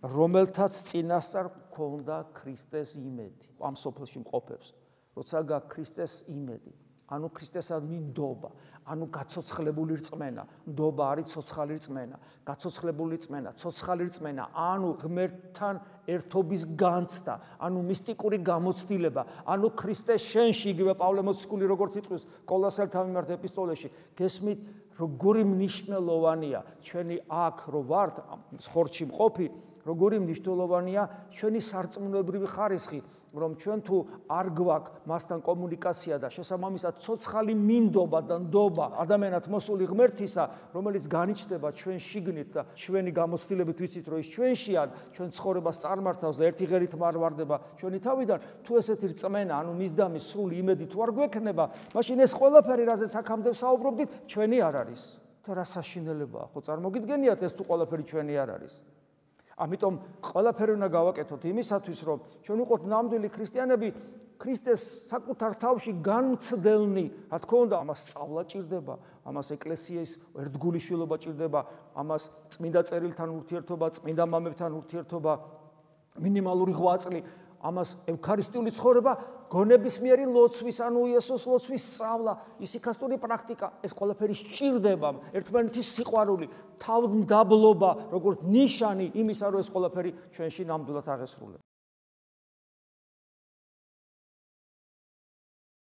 რომელთაც წინასწარ ჰქონდა ქრისტეს იმედი. ამ სოფელში მყოფებს, როცა გაქვს ქრისტეს იმედი, ანუ ქრისტესადმი ნდობა, ანუ გაცოცხლებული რწმენა, ნდობა არის ცოცხალი რწმენა, გაცოცხლებული რწმენა, ცოცხალი რწმენა, ანუ ღმერთთან ერთობის განცდა, ანუ მისტიკური გამოცდილება, ანუ ქრისტეს შენში, იგივე პავლე მოციქული როგორც იტყვის კოლოსელთა მიმართ ეპისტოლეში, გესმით როგორი მნიშვნელოვანია ჩვენი აქ რო ვართ ხორცში მყოფი, როგორი მნიშვნელოვანია ჩვენი სარწმუნოებრივი ხარისხი, რომ ჩვენ თუ არ გვაქვს მასთან კომუნიკაცია და შესაბამისად ცოცხალი მინდობა და ნდობა ადამიანად მოსული ღმერთისა, რომელიც განიჩნდება ჩვენ შიგნით და ჩვენი გამოცდილებით ვიცით, რომ ის ჩვენშია, ჩვენ ცხოვრებას წარმართავს და ერთი ღერით არ ვარდება ჩვენი თავიდან, თუ ესეთი რწმენა, ანუ მისდამის სრული იმედი თუ არ გვექნება, მაშინ ეს ყველაფერი, რაზეც აქამდე ვსაუბრობდით, ჩვენი არ არის. და რა საშინელებაა, ხო წარმოგიდგენიათ ეს თუ ყველაფერი ჩვენი არ არის. ამიტომ ყველაფერი უნდა გავაკეთოთ იმისათვის, რომ ჩვენ ვიყოთ ნამდვილი ქრისტიანები, ქრისტეს საკუთარ თავში განცდელნი. რა თქმა უნდა, ამას სწავლა ჭირდება, ამას ეკლესიის ერთგული შვილობა ჭირდება, ამას წმინდა წერილთან ურთიერთობა, წმინდა მამებთან ურთიერთობა, მინიმალური ღვაწლი, ამას ევქარისტიული ცხოვრება, გონებისმიერი ლოცვის, ანუ იესოს ლოცვის სწავლა, ისიქასტური პრაქტიკა, ეს ყველაფერი სჭირდება, ერთმანეთის სიყვარული, თავმდაბლობა, როგორც ნიშანი იმისა, რომ ეს ყველაფერი ჩვენში ნამდვილად აღესრულება.